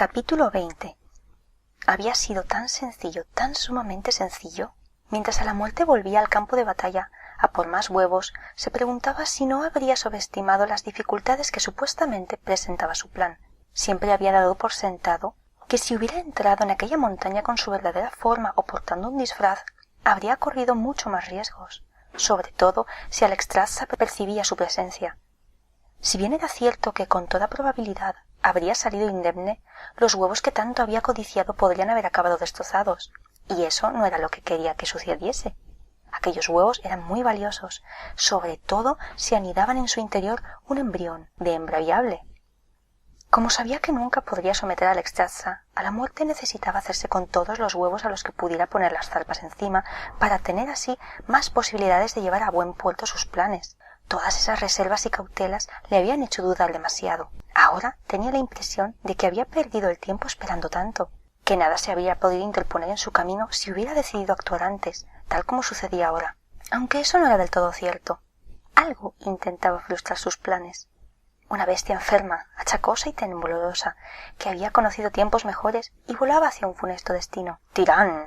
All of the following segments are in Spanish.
Capítulo 20. Había sido tan sencillo, tan sumamente sencillo. Mientras a la muerte volvía al campo de batalla a por más huevos, se preguntaba si no habría subestimado las dificultades que supuestamente presentaba su plan. Siempre había dado por sentado que si hubiera entrado en aquella montaña con su verdadera forma o portando un disfraz, habría corrido mucho más riesgos, sobre todo si Alexstrasza percibía su presencia. Si bien era cierto que con toda probabilidad habría salido indemne, los huevos que tanto había codiciado podrían haber acabado destrozados, y eso no era lo que quería que sucediese. Aquellos huevos eran muy valiosos, sobre todo si anidaban en su interior un embrión de hembra viable. Como sabía que nunca podría someter a Alexstrasza, a la muerte necesitaba hacerse con todos los huevos a los que pudiera poner las zarpas encima para tener así más posibilidades de llevar a buen puerto sus planes. Todas esas reservas y cautelas le habían hecho dudar demasiado. Ahora tenía la impresión de que había perdido el tiempo esperando tanto, que nada se habría podido interponer en su camino si hubiera decidido actuar antes, tal como sucedía ahora. Aunque eso no era del todo cierto. Algo intentaba frustrar sus planes. Una bestia enferma, achacosa y temblorosa, que había conocido tiempos mejores y volaba hacia un funesto destino. «Tirán»,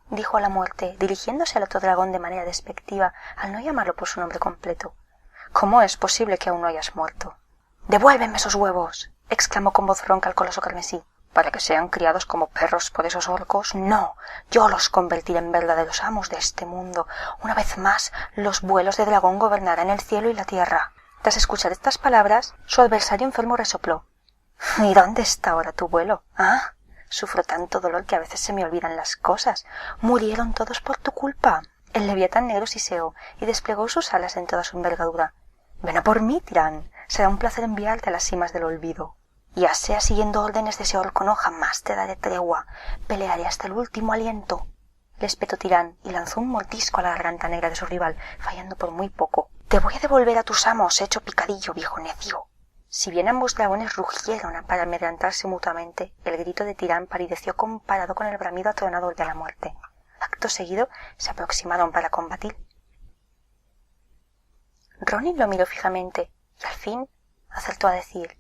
dijo a la muerte, dirigiéndose al otro dragón de manera despectiva, al no llamarlo por su nombre completo. «¿Cómo es posible que aún no hayas muerto?» «¡Devuélveme esos huevos!», exclamó con voz ronca el coloso carmesí. «¿Para que sean criados como perros por esos orcos? No, yo los convertiré en verdaderos amos de este mundo. Una vez más, los vuelos de dragón gobernarán el cielo y la tierra». Tras escuchar estas palabras, su adversario enfermo resopló. «¿Y dónde está ahora tu vuelo? ¿Ah? Sufro tanto dolor que a veces se me olvidan las cosas. Murieron todos por tu culpa». El leviatán negro siseó y desplegó sus alas en toda su envergadura. «Ven a por mí, Tirán. Será un placer enviarte a las cimas del olvido. Ya sea siguiendo órdenes de ese orco, no jamás te daré tregua. Pelearé hasta el último aliento». Le espetó Tirán y lanzó un mordisco a la garganta negra de su rival, fallando por muy poco. «Te voy a devolver a tus amos, hecho picadillo, viejo necio». Si bien ambos dragones rugieron para amedrentarse mutuamente, el grito de Tirán palideció comparado con el bramido atronador de la muerte. Acto seguido se aproximaron para combatir. Ronin lo miró fijamente y al fin acertó a decir: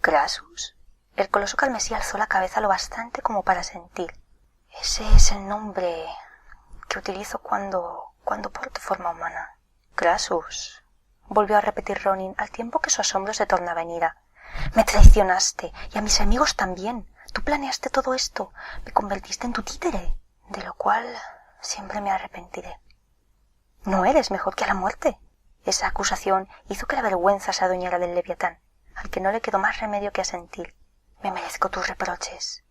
«¿Crassus?». El coloso carmesí alzó la cabeza lo bastante como para sentir. «Ese es el nombre que utilizo cuando porto forma humana». «Crassus», volvió a repetir Ronin al tiempo que su asombro se tornaba en ira. «Me traicionaste y a mis amigos también. Tú planeaste todo esto. Me convertiste en tu títere, de lo cual siempre me arrepentiré». «No eres mejor que a la muerte». Esa acusación hizo que la vergüenza se adueñara del leviatán, al que no le quedó más remedio que asentir. «Me merezco tus reproches.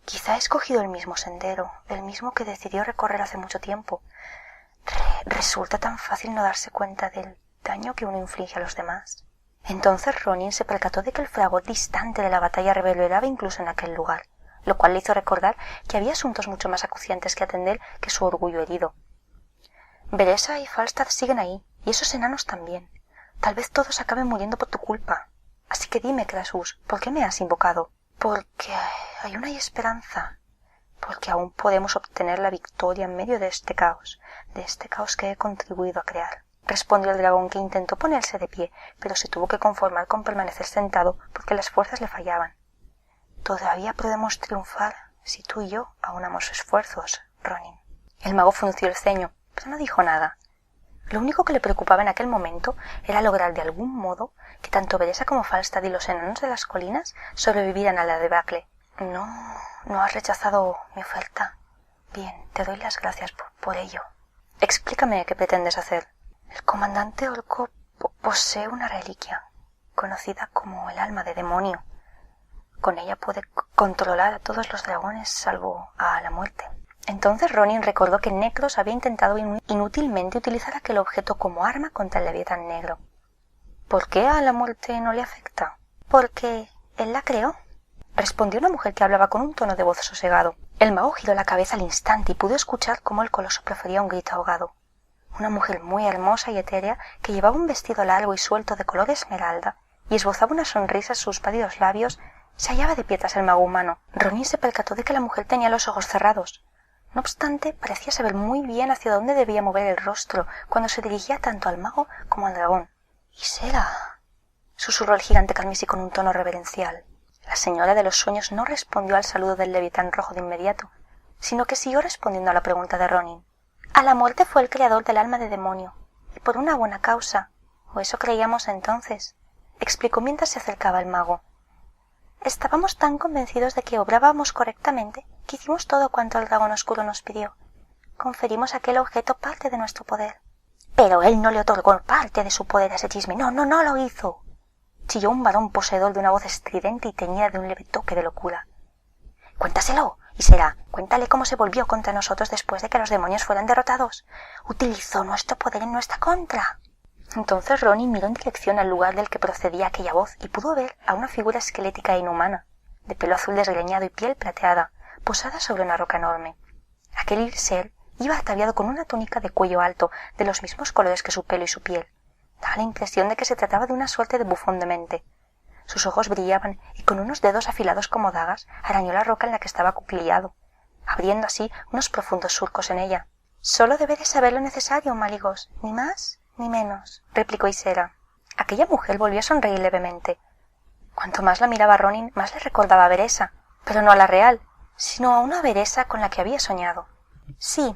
Quizá he escogido el mismo sendero, el mismo que decidió recorrer hace mucho tiempo. Resulta tan fácil no darse cuenta del daño que uno inflige a los demás». Entonces Ronin se percató de que el fragor distante de la batalla reverberaba incluso en aquel lugar, lo cual le hizo recordar que había asuntos mucho más acuciantes que atender que su orgullo herido. «Beresa y Falstad siguen ahí, y esos enanos también. Tal vez todos acaben muriendo por tu culpa. Así que dime, Crassus, ¿por qué me has invocado?» «Porque hay una esperanza. Porque aún podemos obtener la victoria en medio de este caos que he contribuido a crear», respondió el dragón, que intentó ponerse de pie, pero se tuvo que conformar con permanecer sentado porque las fuerzas le fallaban. «Todavía podemos triunfar si tú y yo aunamos esfuerzos, Ronin». El mago frunció el ceño, pero no dijo nada. Lo único que le preocupaba en aquel momento era lograr de algún modo que tanto Beresa como Falstad y los enanos de las colinas sobrevivieran a la debacle. ¿No has rechazado mi oferta? Bien, te doy las gracias por ello. Explícame qué pretendes hacer». «El comandante orco posee una reliquia, conocida como el alma de demonio. Con ella puede controlar a todos los dragones salvo a la muerte». Entonces Ronin recordó que Necros había intentado inútilmente utilizar aquel objeto como arma contra el leviatán negro. «¿Por qué a la muerte no le afecta?» «Porque él la creó», respondió una mujer que hablaba con un tono de voz sosegado. El mago giró la cabeza al instante y pudo escuchar cómo el coloso profería un grito ahogado. Una mujer muy hermosa y etérea, que llevaba un vestido largo y suelto de color esmeralda y esbozaba una sonrisa en sus pálidos labios, se hallaba de pie tras el mago humano. Ronin se percató de que la mujer tenía los ojos cerrados. No obstante, parecía saber muy bien hacia dónde debía mover el rostro cuando se dirigía tanto al mago como al dragón. «Isera», susurró el gigante carmesí con un tono reverencial. La señora de los sueños no respondió al saludo del Leviatán rojo de inmediato, sino que siguió respondiendo a la pregunta de Ronin. A la muerte fue el creador del alma de demonio, y por una buena causa, o eso creíamos entonces, explicó mientras se acercaba el mago. Estábamos tan convencidos de que obrábamos correctamente que hicimos todo cuanto el dragón oscuro nos pidió. Conferimos a aquel objeto parte de nuestro poder. Pero él no le otorgó parte de su poder a ese chisme. No lo hizo. Chilló un varón poseedor de una voz estridente y teñida de un leve toque de locura. Cuéntaselo, y será, cuéntale cómo se volvió contra nosotros después de que los demonios fueran derrotados. Utilizó nuestro poder en nuestra contra. Entonces Ronin miró en dirección al lugar del que procedía aquella voz y pudo ver a una figura esquelética e inhumana, de pelo azul desgreñado y piel plateada, posada sobre una roca enorme. Aquel ser iba ataviado con una túnica de cuello alto, de los mismos colores que su pelo y su piel. Daba la impresión de que se trataba de una suerte de bufón demente. Sus ojos brillaban y con unos dedos afilados como dagas arañó la roca en la que estaba acuclillado, abriendo así unos profundos surcos en ella. Solo debe de saber lo necesario, Maligos, ni más ni menos, replicó Ysera. Aquella mujer volvió a sonreír levemente. Cuanto más la miraba Ronin, más le recordaba a Veresa, pero no a la real, sino a una Veresa con la que había soñado. Sí,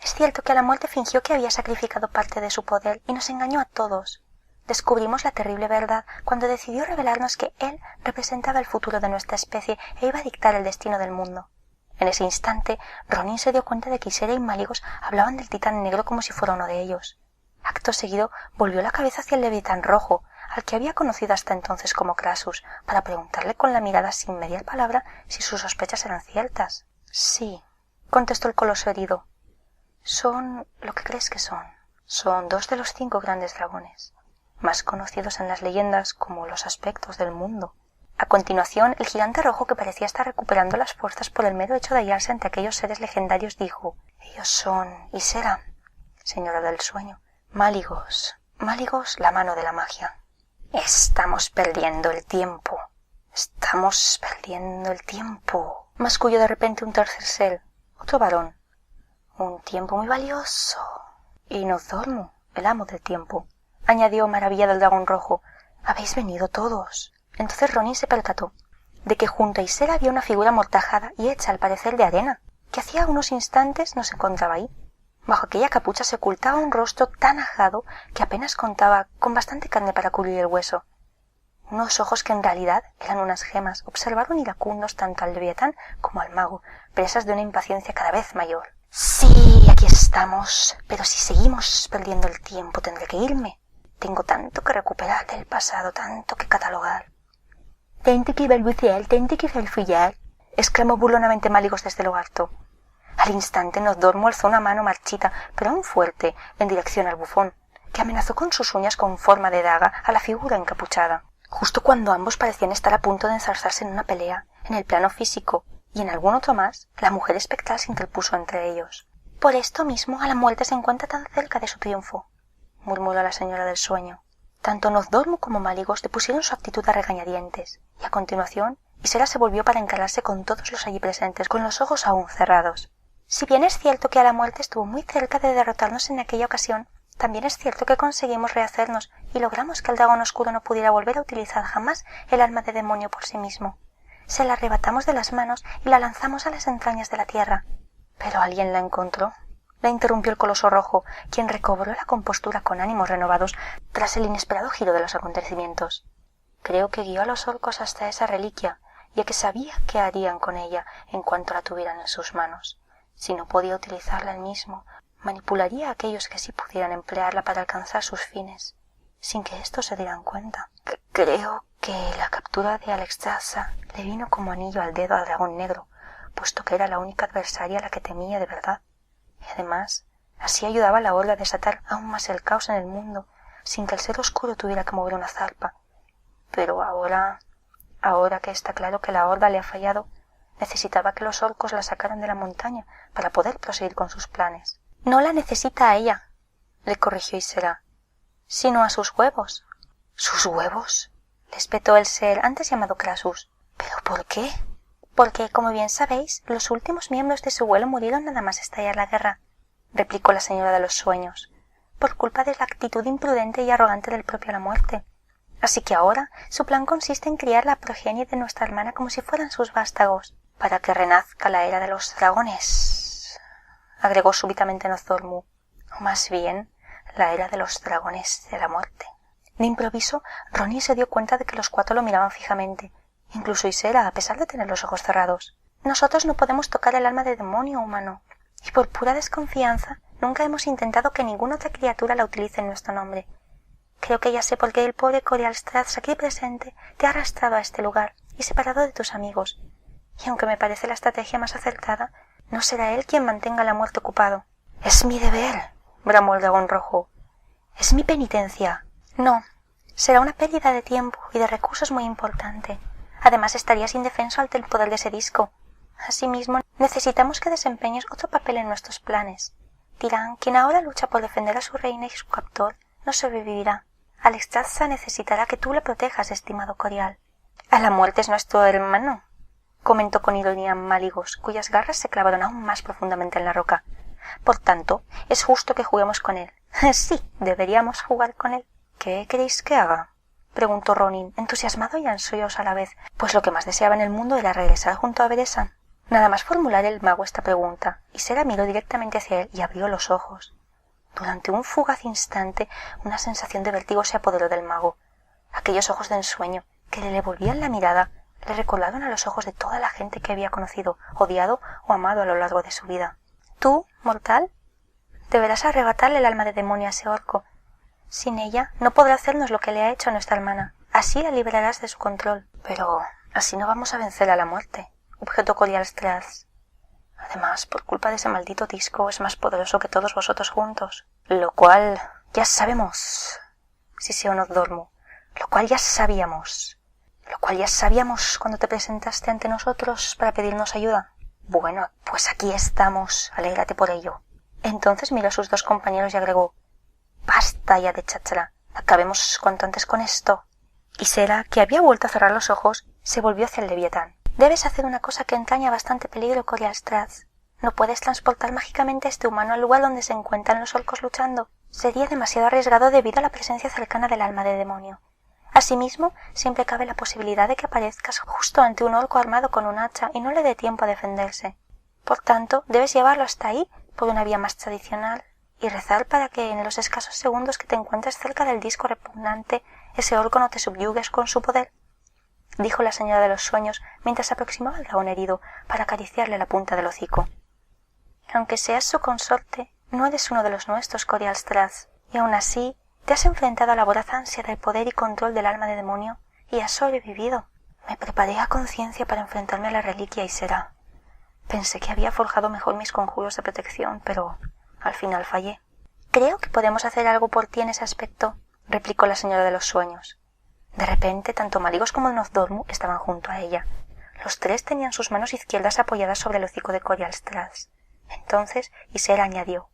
es cierto que a la muerte fingió que había sacrificado parte de su poder y nos engañó a todos. Descubrimos la terrible verdad cuando decidió revelarnos que él representaba el futuro de nuestra especie e iba a dictar el destino del mundo. En ese instante, Ronin se dio cuenta de que Ysera y Maligos hablaban del titán negro como si fuera uno de ellos. Acto seguido, volvió la cabeza hacia el Leviatán rojo, al que había conocido hasta entonces como Krasus, para preguntarle con la mirada sin mediar palabra si sus sospechas eran ciertas. Sí, contestó el coloso herido. Son lo que crees que son. Son 2 de los 5 grandes dragones, más conocidos en las leyendas como los aspectos del mundo. A continuación, el gigante rojo, que parecía estar recuperando las fuerzas por el mero hecho de hallarse ante aquellos seres legendarios, dijo: ellos son Ysera, señora del sueño, Maligos, la mano de la magia. Estamos perdiendo el tiempo. Masculló de repente un tercer ser, otro varón. Un tiempo muy valioso. Y Nozdormu, el amo del tiempo, añadió maravillado el dragón rojo. Habéis venido todos. Entonces Ronin se percató de que junto a Ysera había una figura amortajada y hecha al parecer de arena, que hacía unos instantes no se encontraba ahí. Bajo aquella capucha se ocultaba un rostro tan ajado que apenas contaba con bastante carne para cubrir el hueso. Unos ojos que en realidad eran unas gemas observaron iracundos tanto al Leviatán como al mago, presas de una impaciencia cada vez mayor. Sí, aquí estamos, pero si seguimos perdiendo el tiempo tendré que irme. Tengo tanto que recuperar del pasado, tanto que catalogar. Tente que balbucear, tente que farfullar, exclamó burlonamente Maligos desde lo alto. Al instante Nozdormu alzó una mano marchita, pero aún fuerte, en dirección al bufón, que amenazó con sus uñas con forma de daga a la figura encapuchada. Justo cuando ambos parecían estar a punto de enzarzarse en una pelea, en el plano físico y en algún otro más, la mujer espectral se interpuso entre ellos. Por esto mismo a la muerte se encuentra tan cerca de su triunfo, murmuró la señora del sueño. Tanto Nozdormu como Maligos depusieron su actitud a regañadientes, y a continuación Ysera se volvió para encararse con todos los allí presentes, con los ojos aún cerrados. Si bien es cierto que a la muerte estuvo muy cerca de derrotarnos en aquella ocasión, también es cierto que conseguimos rehacernos y logramos que el dragón oscuro no pudiera volver a utilizar jamás el alma de demonio por sí mismo. Se la arrebatamos de las manos y la lanzamos a las entrañas de la tierra. ¿Pero alguien la encontró? La interrumpió el coloso rojo, quien recobró la compostura con ánimos renovados tras el inesperado giro de los acontecimientos. Creo que guió a los orcos hasta esa reliquia, ya que sabía qué harían con ella en cuanto la tuvieran en sus manos. Si no podía utilizarla él mismo, manipularía a aquellos que sí pudieran emplearla para alcanzar sus fines, sin que estos se dieran cuenta. Creo que la captura de Alexstrasza le vino como anillo al dedo al dragón negro, puesto que era la única adversaria a la que temía de verdad. Y además, así ayudaba a la Horda a desatar aún más el caos en el mundo, sin que el ser oscuro tuviera que mover una zarpa. Pero ahora que está claro que la Horda le ha fallado, necesitaba que los orcos la sacaran de la montaña para poder proseguir con sus planes. No la necesita a ella, le corrigió Ysera, sino a sus huevos. ¿Sus huevos?, le espetó el ser antes llamado Krasus. ¿Pero por qué? Porque, como bien sabéis, los últimos miembros de su vuelo murieron nada más estallar la guerra, replicó la señora de los sueños, por culpa de la actitud imprudente y arrogante del propio la muerte. Así que ahora su plan consiste en criar la progenie de nuestra hermana como si fueran sus vástagos, para que renazca la era de los dragones, agregó súbitamente Nozdormu, o más bien la era de los dragones de la muerte. De improviso, Ronin se dio cuenta de que los cuatro lo miraban fijamente, incluso Ysera, a pesar de tener los ojos cerrados. Nosotros no podemos tocar el alma de demonio humano, y por pura desconfianza nunca hemos intentado que ninguna otra criatura la utilice en nuestro nombre. Creo que ya sé por qué el pobre Corialstrath aquí presente te ha arrastrado a este lugar y separado de tus amigos. Y aunque me parece la estrategia más acertada, no será él quien mantenga la muerte ocupado. Es mi deber, bramó el dragón rojo. Es mi penitencia. No, será una pérdida de tiempo y de recursos muy importante. Además estarías indefenso ante el poder de ese disco. Asimismo, necesitamos que desempeñes otro papel en nuestros planes. Tirán, quien ahora lucha por defender a su reina y su captor, no sobrevivirá. Alexstrasza necesitará que tú le protejas, estimado Corial. A la muerte es nuestro hermano, comentó con ironía Máligos, cuyas garras se clavaron aún más profundamente en la roca. Por tanto, es justo que juguemos con él. Sí, deberíamos jugar con él. ¿Qué queréis que haga? Preguntó Ronin, entusiasmado y ansioso a la vez, pues lo que más deseaba en el mundo era regresar junto a Beresa. Nada más formular el mago esta pregunta, Ysera miró directamente hacia él y abrió los ojos. Durante un fugaz instante, una sensación de vértigo se apoderó del mago. Aquellos ojos de ensueño, que le volvían la mirada, le recordaron a los ojos de toda la gente que había conocido, odiado o amado a lo largo de su vida. Tú, mortal, deberás arrebatarle el alma de demonio a ese orco. Sin ella, no podrá hacernos lo que le ha hecho a nuestra hermana. Así la librarás de su control. Pero así no vamos a vencer a la muerte, objetó Corialstrath. Además, por culpa de ese maldito disco, es más poderoso que todos vosotros juntos. Lo cual ya sabemos, siseó Nozdormu. Lo cual ya sabíamos cuando te presentaste ante nosotros para pedirnos ayuda. Bueno, pues aquí estamos, alégrate por ello. Entonces miró a sus dos compañeros y agregó: basta ya de cháchara, acabemos cuanto antes con esto. Ysera, que había vuelto a cerrar los ojos, se volvió hacia el Leviatán. Debes hacer una cosa que entraña bastante peligro, Corialstrath. No puedes transportar mágicamente a este humano al lugar donde se encuentran los orcos luchando. Sería demasiado arriesgado debido a la presencia cercana del alma de demonio. Asimismo, siempre cabe la posibilidad de que aparezcas justo ante un orco armado con un hacha y no le dé tiempo a defenderse. Por tanto, debes llevarlo hasta ahí por una vía más tradicional y rezar para que en los escasos segundos que te encuentres cerca del disco repugnante, ese orco no te subyugues con su poder, dijo la señora de los sueños mientras se aproximaba al dragón herido para acariciarle la punta del hocico. Aunque seas su consorte, no eres uno de los nuestros, Corialstrath, y aun así te has enfrentado a la voraz ansia del poder y control del alma de demonio y has sobrevivido. Me preparé a conciencia para enfrentarme a la reliquia Ysera. Pensé que había forjado mejor mis conjuros de protección, pero al final fallé. Creo que podemos hacer algo por ti en ese aspecto, replicó la señora de los sueños. De repente, tanto Máligos como Nozdormu estaban junto a ella. Los tres tenían sus manos izquierdas apoyadas sobre el hocico de Corialstrath. Entonces Ysera añadió: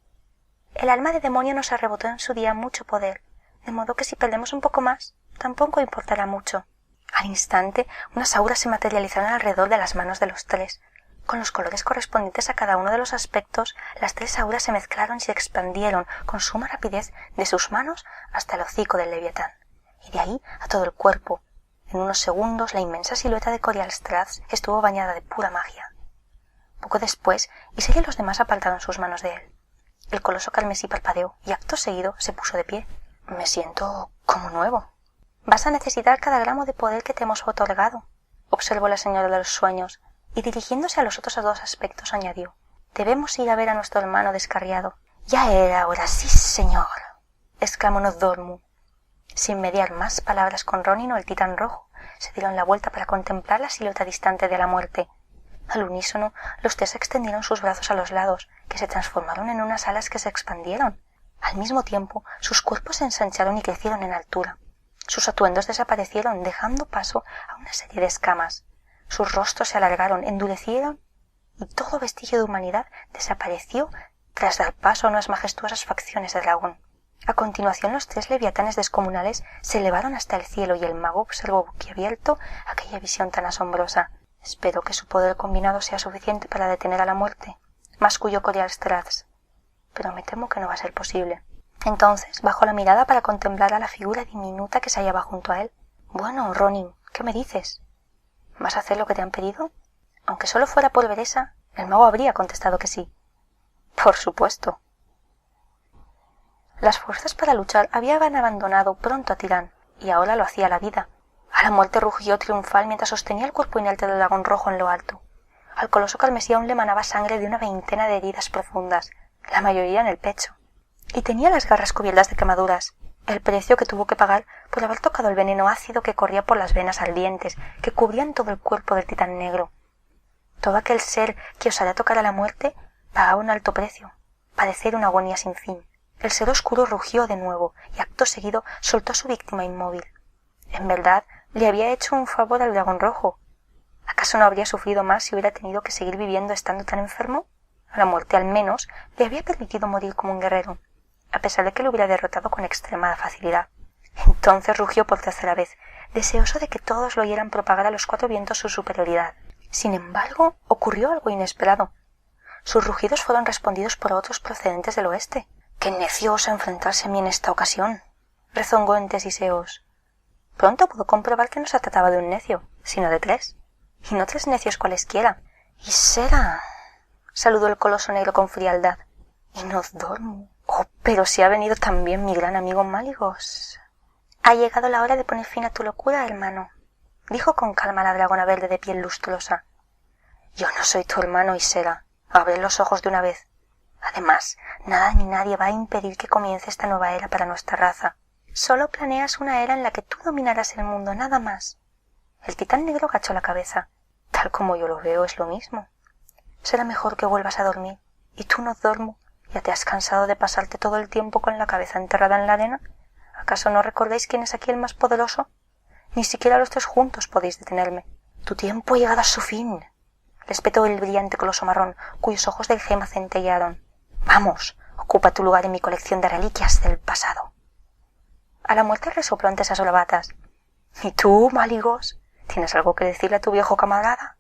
el alma de demonio nos arrebotó en su día mucho poder, de modo que si perdemos un poco más, tampoco importará mucho. Al instante, unas auras se materializaron alrededor de las manos de los tres. Con los colores correspondientes a cada uno de los aspectos, las tres auras se mezclaron y se expandieron con suma rapidez de sus manos hasta el hocico del Leviatán, y de ahí a todo el cuerpo. En unos segundos, la inmensa silueta de Corialstrath estuvo bañada de pura magia. Poco después, Ysera y los demás apartaron sus manos de él. El coloso carmesí parpadeó y acto seguido se puso de pie. Me siento como nuevo. Vas a necesitar cada gramo de poder que te hemos otorgado, observó la señora de los sueños, y dirigiéndose a los otros dos aspectos añadió: debemos ir a ver a nuestro hermano descarriado. Ya era hora, sí señor, exclamó Nozdormu. Sin mediar más palabras con Ronin o el titán rojo, se dieron la vuelta para contemplar la silueta distante de la muerte. Al unísono, los tres extendieron sus brazos a los lados, que se transformaron en unas alas que se expandieron. Al mismo tiempo, sus cuerpos se ensancharon y crecieron en altura. Sus atuendos desaparecieron, dejando paso a una serie de escamas. Sus rostros se alargaron, endurecieron, y todo vestigio de humanidad desapareció tras dar paso a unas majestuosas facciones de dragón. A continuación, los tres leviatanes descomunales se elevaron hasta el cielo y el mago observó boquiabierto aquella visión tan asombrosa. Espero que su poder combinado sea suficiente para detener a la muerte, masculló Corialstrath, pero me temo que no va a ser posible. Entonces bajó la mirada para contemplar a la figura diminuta que se hallaba junto a él. Bueno, Ronin, ¿qué me dices? ¿Vas a hacer lo que te han pedido? Aunque solo fuera por ver esa, el mago habría contestado que sí. Por supuesto. Las fuerzas para luchar habían abandonado pronto a Tirán, y ahora lo hacía la vida. A la muerte rugió triunfal mientras sostenía el cuerpo inerte del dragón rojo en lo alto. Al coloso carmesí aún le manaba sangre de una veintena de heridas profundas, la mayoría en el pecho, y tenía las garras cubiertas de quemaduras, el precio que tuvo que pagar por haber tocado el veneno ácido que corría por las venas ardientes que cubrían todo el cuerpo del titán negro. Todo aquel ser que osara tocar a la muerte pagaba un alto precio, padecer una agonía sin fin. El ser oscuro rugió de nuevo y acto seguido soltó a su víctima inmóvil. En verdad, le había hecho un favor al dragón rojo. ¿Acaso no habría sufrido más si hubiera tenido que seguir viviendo estando tan enfermo? A la muerte, al menos, le había permitido morir como un guerrero, a pesar de que lo hubiera derrotado con extrema facilidad. Entonces rugió por tercera vez, deseoso de que todos lo oyeran propagar a los cuatro vientos su superioridad. Sin embargo, ocurrió algo inesperado. Sus rugidos fueron respondidos por otros procedentes del oeste. «¡Qué necio osa enfrentarse a mí en esta ocasión!», rezongó entes y seos. Pronto pudo comprobar que no se trataba de un necio, sino de tres. Y no tres necios cualesquiera. «Y será», saludó el coloso negro con frialdad. «Y no duermo. Oh, pero si ha venido también mi gran amigo Máligos». «Ha llegado la hora de poner fin a tu locura, hermano», dijo con calma la dragona verde de piel lustrosa. «Yo no soy tu hermano, Ysera. Abre los ojos de una vez. Además, nada ni nadie va a impedir que comience esta nueva era para nuestra raza. Solo planeas una era en la que tú dominarás el mundo, nada más». El titán negro agachó la cabeza. «Tal como yo lo veo, es lo mismo. Será mejor que vuelvas a dormir. ¿Y tú no duermo? ¿Ya te has cansado de pasarte todo el tiempo con la cabeza enterrada en la arena? ¿Acaso no recordáis quién es aquí el más poderoso? Ni siquiera los tres juntos podéis detenerme. Tu tiempo ha llegado a su fin», le espetó el brillante coloso marrón, cuyos ojos de gema centellearon. «Vamos, ocupa tu lugar en mi colección de reliquias del pasado». A la muerte resopló ante esas bravatas. «¿Y tú, Máligos? ¿Tienes algo que decirle a tu viejo camarada?»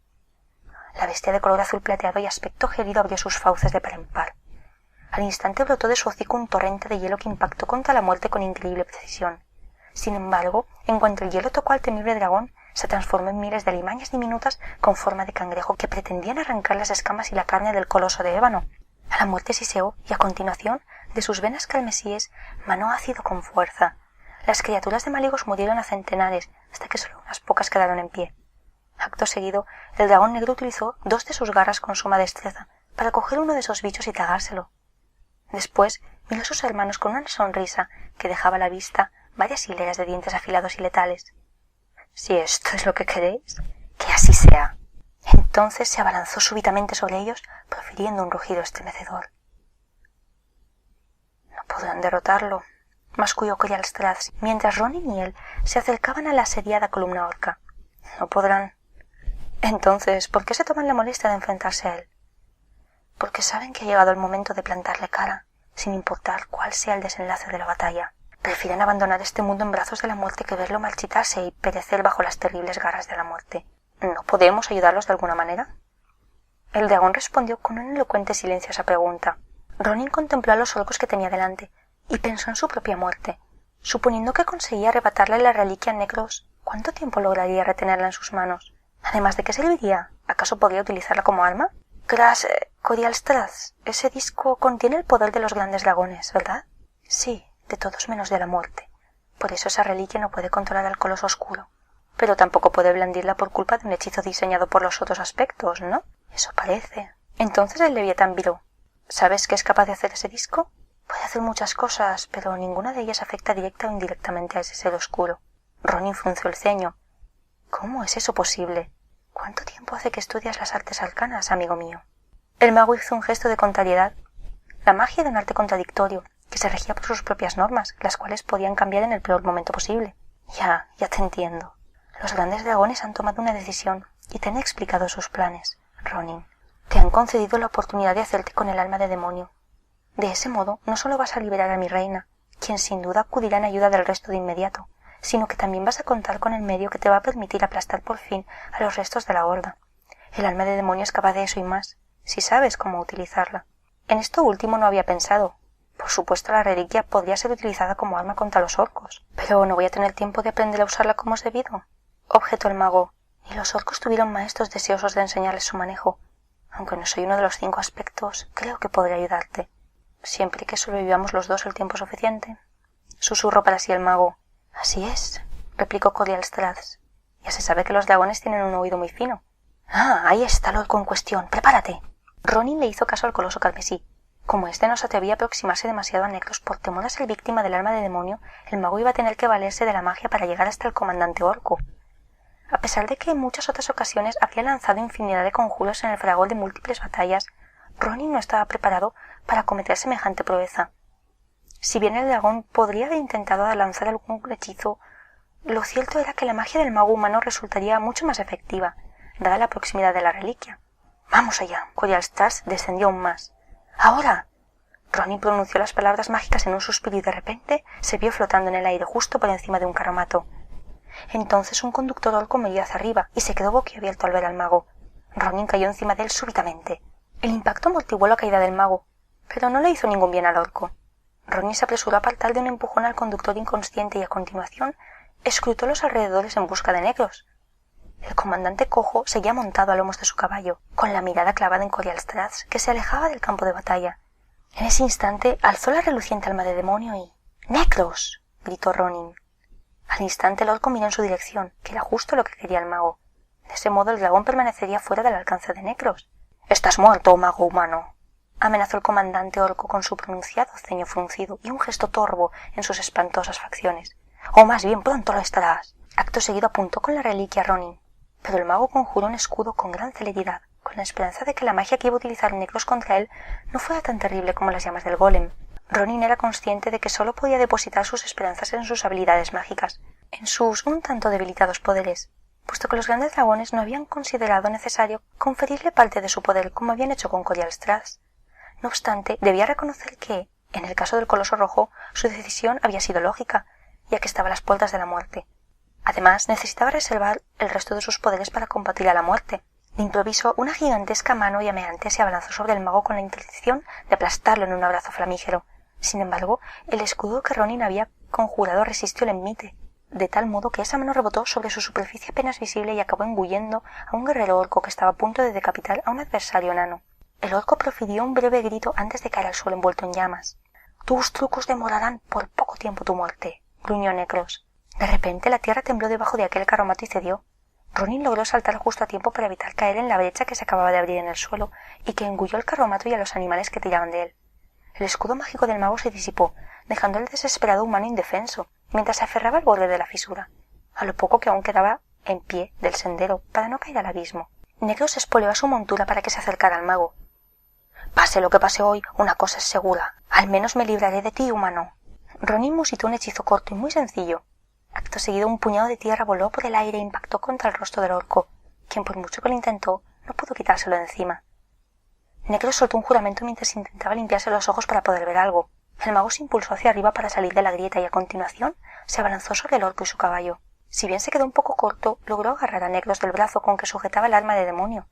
La bestia de color azul plateado y aspecto gélido abrió sus fauces de par en par. Al instante brotó de su hocico un torrente de hielo que impactó contra la muerte con increíble precisión. Sin embargo, en cuanto el hielo tocó al temible dragón, se transformó en miles de alimañas diminutas con forma de cangrejo que pretendían arrancar las escamas y la carne del coloso de ébano. A la muerte siseó y a continuación, de sus venas carmesíes, manó ácido con fuerza. Las criaturas de Máligos murieron a centenares, hasta que solo unas pocas quedaron en pie. Acto seguido, el dragón negro utilizó dos de sus garras con suma destreza para coger uno de esos bichos y tragárselo. Después miró a sus hermanos con una sonrisa que dejaba a la vista varias hileras de dientes afilados y letales. «Si esto es lo que queréis, que así sea». Entonces se abalanzó súbitamente sobre ellos, profiriendo un rugido estremecedor. «No podrán derrotarlo», masculló Corialstrath, mientras Ronin y él se acercaban a la asediada columna orca. «No podrán». «Entonces, ¿por qué se toman la molestia de enfrentarse a él?» «Porque saben que ha llegado el momento de plantarle cara, sin importar cuál sea el desenlace de la batalla. Prefieren abandonar este mundo en brazos de la muerte que verlo marchitarse y perecer bajo las terribles garras de la muerte. ¿No podemos ayudarlos de alguna manera?» El dragón respondió con un elocuente silencio a esa pregunta. Ronin contempló a los orcos que tenía delante y pensó en su propia muerte. Suponiendo que conseguía arrebatarle la reliquia a Necros, ¿cuánto tiempo lograría retenerla en sus manos? Además, ¿de qué serviría? ¿Acaso podría utilizarla como arma? Corialstrath, ese disco contiene el poder de los grandes dragones, ¿verdad? Sí, de todos menos de la muerte. Por eso esa reliquia no puede controlar al coloso oscuro. Pero tampoco puede blandirla por culpa de un hechizo diseñado por los otros aspectos, ¿no? Eso parece. Entonces el Leviatán viró. ¿Sabes qué es capaz de hacer ese disco? Puede hacer muchas cosas, pero ninguna de ellas afecta directa o indirectamente a ese ser oscuro. Ronin frunció el ceño. ¿Cómo es eso posible? ¿Cuánto tiempo hace que estudias las artes arcanas, amigo mío? El mago hizo un gesto de contrariedad. La magia era un arte contradictorio, que se regía por sus propias normas, las cuales podían cambiar en el peor momento posible. Ya te entiendo. Los grandes dragones han tomado una decisión y te han explicado sus planes, Ronin. Te han concedido la oportunidad de hacerte con el alma de demonio. De ese modo, no solo vas a liberar a mi reina, quien sin duda acudirá en ayuda del resto de inmediato, sino que también vas a contar con el medio que te va a permitir aplastar por fin a los restos de la horda. El alma de demonio es capaz de eso y más, si sabes cómo utilizarla. En esto último no había pensado, Por supuesto, la reliquia podría ser utilizada como arma contra los orcos, pero no voy a tener tiempo de aprender a usarla como es debido, objetó el mago. Ni los orcos tuvieron maestros deseosos de enseñarles su manejo. Aunque no soy uno de los 5 aspectos, creo que podré ayudarte, siempre que sobrevivamos los dos el tiempo suficiente. Susurró para sí el mago. Así es, replicó Corial Straths. Ya se sabe que los dragones tienen un oído muy fino. Ah, ahí está el orco en cuestión. ¡Prepárate! Ronin le hizo caso al coloso carmesí. Como éste no se atrevía a aproximarse demasiado a Necros por temor a ser víctima del arma de demonio, el mago iba a tener que valerse de la magia para llegar hasta el comandante orco. A pesar de que en muchas otras ocasiones había lanzado infinidad de conjuros en el fragor de múltiples batallas, Ronin no estaba preparado para cometer semejante proeza. Si bien el dragón podría haber intentado lanzar algún hechizo, lo cierto era que la magia del mago humano resultaría mucho más efectiva, dada la proximidad de la reliquia. ¡Vamos allá! Corial Straths descendió aún más. ¡Ahora! Ronin pronunció las palabras mágicas en un suspiro y de repente se vio flotando en el aire justo por encima de un carromato. Entonces un conductor orco miró hacia arriba y se quedó boquiabierto al ver al mago. Ronin cayó encima de él súbitamente. El impacto amortiguó la caída del mago, pero no le hizo ningún bien al orco. Ronin se apresuró a apartar de un empujón al conductor inconsciente y a continuación escrutó los alrededores en busca de Necros. El comandante cojo seguía montado a lomos de su caballo, con la mirada clavada en Corial Straths, que se alejaba del campo de batalla. En ese instante alzó la reluciente alma de demonio y... ¡Necros! Gritó Ronin. Al instante el orco miró en su dirección, que era justo lo que quería el mago. De ese modo el dragón permanecería fuera del alcance de Necros. «¡Estás muerto, mago humano!», amenazó el comandante orco con su pronunciado ceño fruncido y un gesto torvo en sus espantosas facciones. «O más bien pronto lo estarás». Acto seguido apuntó con la reliquia a Ronin, pero el mago conjuró un escudo con gran celeridad, con la esperanza de que la magia que iba a utilizar Necros contra él no fuera tan terrible como las llamas del golem. Ronin era consciente de que solo podía depositar sus esperanzas en sus habilidades mágicas, en sus un tanto debilitados poderes, puesto que los grandes dragones no habían considerado necesario conferirle parte de su poder como habían hecho con Corial Straths. No obstante, debía reconocer que, en el caso del coloso rojo, su decisión había sido lógica, ya que estaba a las puertas de la muerte. Además, necesitaba reservar el resto de sus poderes para combatir a la muerte. De improviso, una gigantesca mano llameante se abalanzó sobre el mago con la intención de aplastarlo en un abrazo flamígero. Sin embargo, el escudo que Ronin había conjurado resistió el envite, de tal modo que esa mano rebotó sobre su superficie apenas visible y acabó engullendo a un guerrero orco que estaba a punto de decapitar a un adversario enano. El orco profirió un breve grito antes de caer al suelo envuelto en llamas. «Tus trucos demorarán por poco tiempo tu muerte», gruñó Necros. De repente la tierra tembló debajo de aquel carromato y cedió. Ronin logró saltar justo a tiempo para evitar caer en la brecha que se acababa de abrir en el suelo y que engulló el carromato y a los animales que tiraban de él. El escudo mágico del mago se disipó, dejando al desesperado humano indefenso, mientras se aferraba al borde de la fisura, a lo poco que aún quedaba en pie del sendero para no caer al abismo. Necros espoleó a su montura para que se acercara al mago. «Pase lo que pase hoy, una cosa es segura. Al menos me libraré de ti, humano». Ronin musitó un hechizo corto y muy sencillo. Acto seguido un puñado de tierra voló por el aire e impactó contra el rostro del orco, quien por mucho que lo intentó, no pudo quitárselo de encima. Necros soltó un juramento mientras intentaba limpiarse los ojos para poder ver algo. El mago se impulsó hacia arriba para salir de la grieta y a continuación se abalanzó sobre el orco y su caballo. Si bien se quedó un poco corto, logró agarrar a Necros del brazo con que sujetaba el arma de demonio.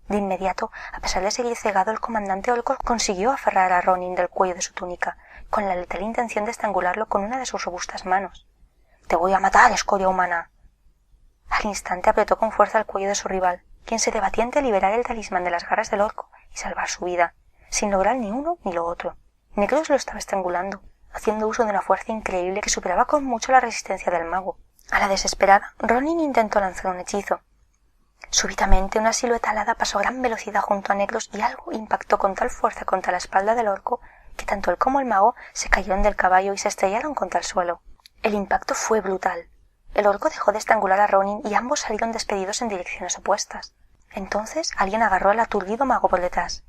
De inmediato, a pesar de seguir cegado, el comandante orco consiguió aferrar a Ronin del cuello de su túnica, con la letal intención de estrangularlo con una de sus robustas manos. «Te voy a matar, escoria humana». Al instante apretó con fuerza el cuello de su rival, quien se debatía entre liberar el talismán de las garras del orco y salvar su vida, sin lograr ni uno ni lo otro. Necros lo estaba estrangulando, haciendo uso de una fuerza increíble que superaba con mucho la resistencia del mago. A la desesperada, Ronin intentó lanzar un hechizo. Súbitamente una silueta alada pasó a gran velocidad junto a Necros y algo impactó con tal fuerza contra la espalda del orco que tanto él como el mago se cayeron del caballo y se estrellaron contra el suelo. El impacto fue brutal. El orco dejó de estrangular a Ronin y ambos salieron despedidos en direcciones opuestas. Entonces alguien agarró al aturdido mago por detrás.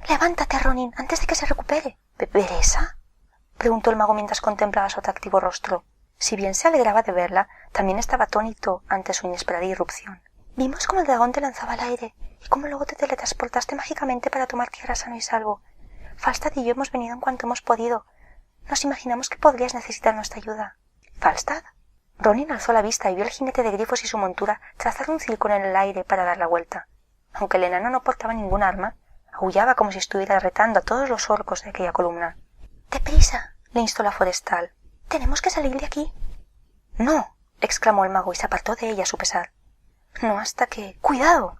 «¡Levántate, Ronin, antes de que se recupere!» «¿Veresa?», preguntó el mago mientras contemplaba su atractivo rostro. Si bien se alegraba de verla, también estaba atónito ante su inesperada irrupción. «Vimos cómo el dragón te lanzaba al aire y cómo luego te teletransportaste mágicamente para tomar tierra sano y salvo. Falstad y yo hemos venido en cuanto hemos podido. Nos imaginamos que podrías necesitar nuestra ayuda». «¿Falstad?». Ronin alzó la vista y vio al jinete de grifos y su montura trazar un círculo en el aire para dar la vuelta. Aunque el enano no portaba ningún arma, aullaba como si estuviera retando a todos los orcos de aquella columna. —¡Deprisa! —le instó la forestal. —Tenemos que salir de aquí. —No —exclamó el mago y se apartó de ella a su pesar. No hasta que... ¡Cuidado!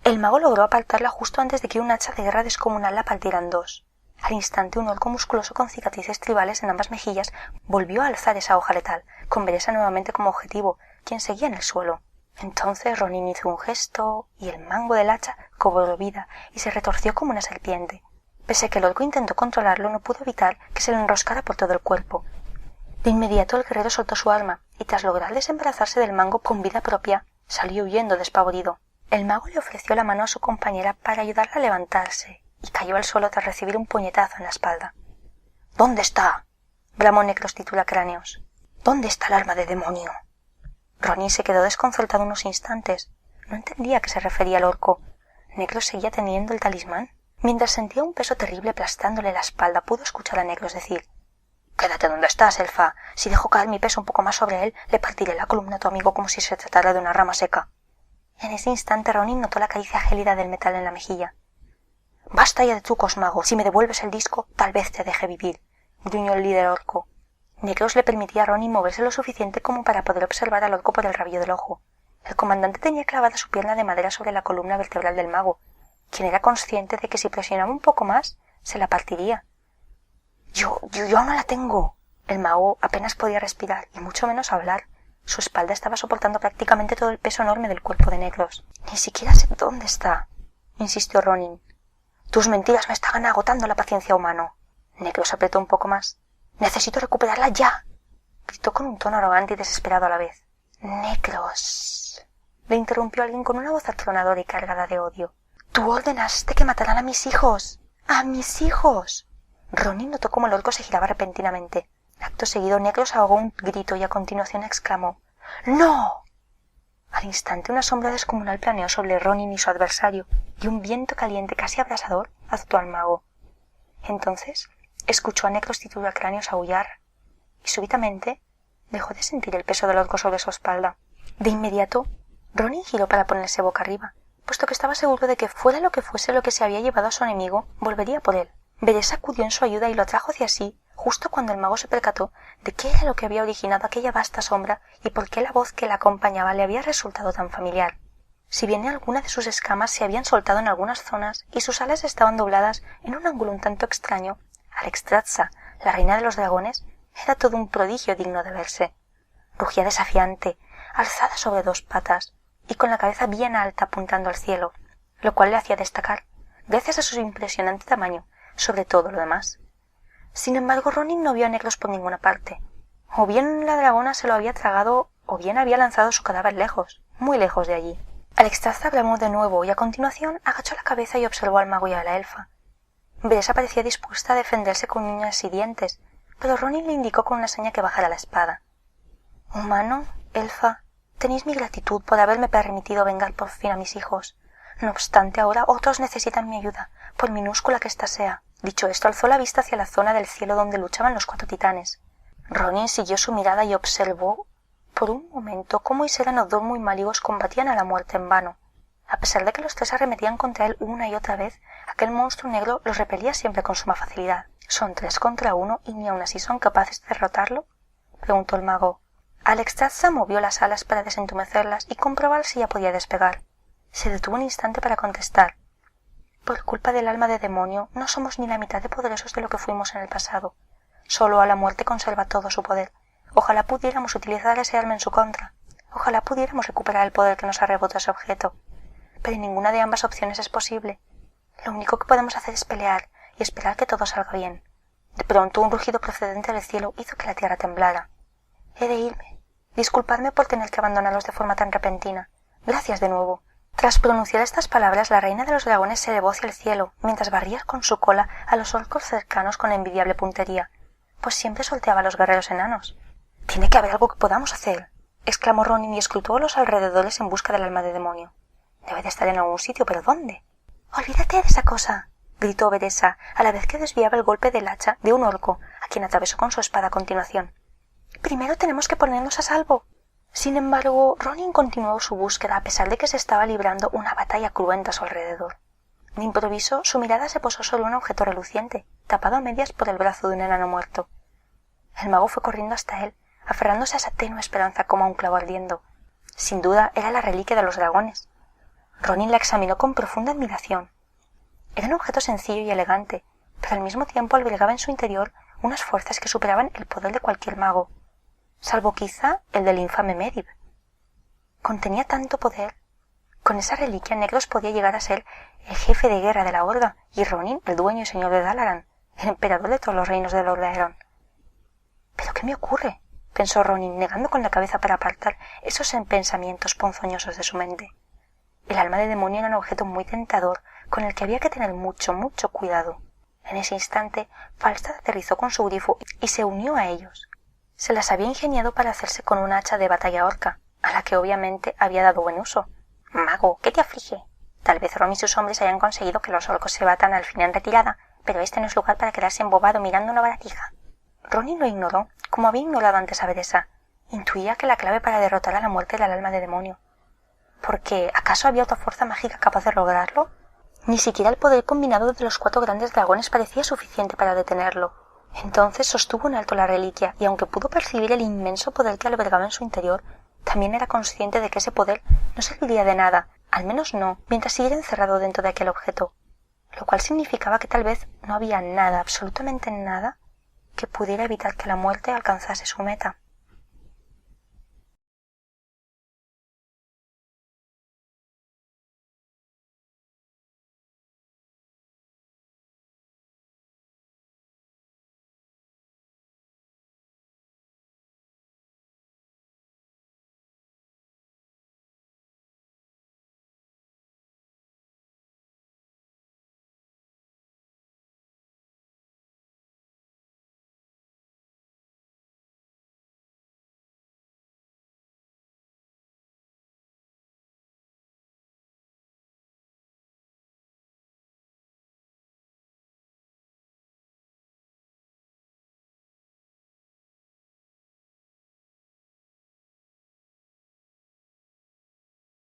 El mago logró apartarla justo antes de que un hacha de guerra descomunal la partiera en dos. Al instante un orco musculoso con cicatrices tribales en ambas mejillas volvió a alzar esa hoja letal, con Veresa nuevamente como objetivo, quien seguía en el suelo. Entonces Ronin hizo un gesto y el mango del hacha cobró vida y se retorció como una serpiente. Pese a que el orco intentó controlarlo, no pudo evitar que se le enroscara por todo el cuerpo. De inmediato el guerrero soltó su arma y tras lograr desembarazarse del mango con vida propia, salió huyendo despavorido. El mago le ofreció la mano a su compañera para ayudarla a levantarse y cayó al suelo tras recibir un puñetazo en la espalda. —¿Dónde está? —bramó Necros Titulacráneos. —¿Dónde está el arma de demonio? Ronin se quedó desconcertado unos instantes. No entendía a qué se refería el orco. ¿Necros seguía teniendo el talismán? Mientras sentía un peso terrible aplastándole la espalda, pudo escuchar a Necros decir: —Quédate donde estás, elfa. Si dejo caer mi peso un poco más sobre él, le partiré la columna a tu amigo como si se tratara de una rama seca. En ese instante Ronin notó la caricia gélida del metal en la mejilla. —Basta ya de trucos, mago. Si me devuelves el disco, tal vez te deje vivir —gruñó el líder orco. Necros le permitía a Ronin moverse lo suficiente como para poder observar al orco por el rabillo del ojo. El comandante tenía clavada su pierna de madera sobre la columna vertebral del mago, quien era consciente de que si presionaba un poco más, se la partiría. Yo no la tengo. El mago apenas podía respirar, y mucho menos hablar. Su espalda estaba soportando prácticamente todo el peso enorme del cuerpo de Necros. Ni siquiera sé dónde está, insistió Ronin. Tus mentiras me estaban agotando la paciencia humana. Necros apretó un poco más. Necesito recuperarla ya, gritó con un tono arrogante y desesperado a la vez. Necros, le interrumpió alguien con una voz atronadora y cargada de odio. Tú ordenaste que mataran a mis hijos. ¡A mis hijos! Ronin notó cómo el orco se giraba repentinamente. Acto seguido Necros ahogó un grito y a continuación exclamó: ¡No! Al instante una sombra descomunal planeó sobre Ronin y su adversario, y un viento caliente casi abrasador azotó al mago. Entonces escuchó a Necros Titulacráneos aullar, y súbitamente dejó de sentir el peso del orco sobre su espalda. De inmediato Ronin giró para ponerse boca arriba, puesto que estaba seguro de que fuera lo que fuese lo que se había llevado a su enemigo, volvería por él. Veresa acudió en su ayuda y lo atrajo hacia sí, justo cuando el mago se percató de qué era lo que había originado aquella vasta sombra y por qué la voz que la acompañaba le había resultado tan familiar. Si bien algunas de sus escamas se habían soltado en algunas zonas y sus alas estaban dobladas en un ángulo un tanto extraño, Alexstrasza, la reina de los dragones, era todo un prodigio digno de verse. Rugía desafiante, alzada sobre dos patas y con la cabeza bien alta apuntando al cielo, lo cual le hacía destacar, gracias a su impresionante tamaño, sobre todo lo demás. Sin embargo, Ronin no vio a Necros por ninguna parte. O bien la dragona se lo había tragado, o bien había lanzado su cadáver lejos, muy lejos de allí. Alexstrasza bramó de nuevo y a continuación agachó la cabeza y observó al mago y a la elfa. Veresa parecía dispuesta a defenderse con uñas y dientes, pero Ronin le indicó con una seña que bajara la espada. Humano, elfa, tenéis mi gratitud por haberme permitido vengar por fin a mis hijos. No obstante, ahora otros necesitan mi ayuda, por minúscula que ésta sea. Dicho esto, alzó la vista hacia la zona del cielo donde luchaban los 4 titanes. Ronin siguió su mirada y observó por un momento cómo Iseran o dos muy maligos combatían a la muerte en vano. A pesar de que los 3 arremetían contra él una y otra vez, aquel monstruo negro los repelía siempre con suma facilidad. ¿Son 3 contra 1 y ni aun así son capaces de derrotarlo?, preguntó el mago. Alexstrasza movió las alas para desentumecerlas y comprobar si ya podía despegar. Se detuvo un instante para contestar. Por culpa del alma de demonio, no somos ni la mitad de poderosos de lo que fuimos en el pasado. Solo a la muerte conserva todo su poder. Ojalá pudiéramos utilizar ese arma en su contra. Ojalá pudiéramos recuperar el poder que nos arrebotó ese objeto. Pero ninguna de ambas opciones es posible. Lo único que podemos hacer es pelear y esperar que todo salga bien. De pronto un rugido procedente del cielo hizo que la tierra temblara. He de irme. Disculpadme por tener que abandonaros de forma tan repentina. Gracias de nuevo. Tras pronunciar estas palabras, la reina de los dragones se elevó hacia el cielo, mientras barría con su cola a los orcos cercanos con envidiable puntería, pues siempre sorteaba a los guerreros enanos. «Tiene que haber algo que podamos hacer», exclamó Ronin y escrutó los alrededores en busca del alma de demonio. «Debe de estar en algún sitio, pero ¿dónde?» «Olvídate de esa cosa», gritó Veresa, a la vez que desviaba el golpe del hacha de un orco, a quien atravesó con su espada a continuación. «Primero tenemos que ponernos a salvo». Sin embargo, Ronin continuó su búsqueda a pesar de que se estaba librando una batalla cruenta a su alrededor. De improviso, su mirada se posó sobre un objeto reluciente, tapado a medias por el brazo de un enano muerto. El mago fue corriendo hasta él, aferrándose a esa tenue esperanza como a un clavo ardiendo. Sin duda era la reliquia de los dragones. Ronin la examinó con profunda admiración. Era un objeto sencillo y elegante, pero al mismo tiempo albergaba en su interior unas fuerzas que superaban el poder de cualquier mago, salvo quizá el del infame Medivh. Contenía tanto poder. Con esa reliquia Negros podía llegar a ser el jefe de guerra de la Horda y Ronin el dueño y señor de Dalaran, el emperador de todos los reinos de Lordaeron. ¿Pero qué me ocurre?, pensó Ronin, negando con la cabeza para apartar esos pensamientos ponzoñosos de su mente. El alma de demonio era un objeto muy tentador, con el que había que tener mucho, mucho cuidado. En ese instante, Falstad aterrizó con su grifo y se unió a ellos. Se las había ingeniado para hacerse con una hacha de batalla orca, a la que obviamente había dado buen uso. «Mago, ¿qué te aflige? Tal vez Rom y sus hombres hayan conseguido que los orcos se batan al fin en retirada, pero este no es lugar para quedarse embobado mirando una baratija». Ronin lo ignoró, como había ignorado antes a Beresa. Intuía que la clave para derrotar a la muerte era el alma de demonio. Porque, ¿acaso había otra fuerza mágica capaz de lograrlo? Ni siquiera el poder combinado de los 4 grandes dragones parecía suficiente para detenerlo. Entonces sostuvo en alto la reliquia, y aunque pudo percibir el inmenso poder que albergaba en su interior, también era consciente de que ese poder no serviría de nada, al menos no, mientras siguiera encerrado dentro de aquel objeto, lo cual significaba que tal vez no había nada, absolutamente nada, que pudiera evitar que la muerte alcanzase su meta.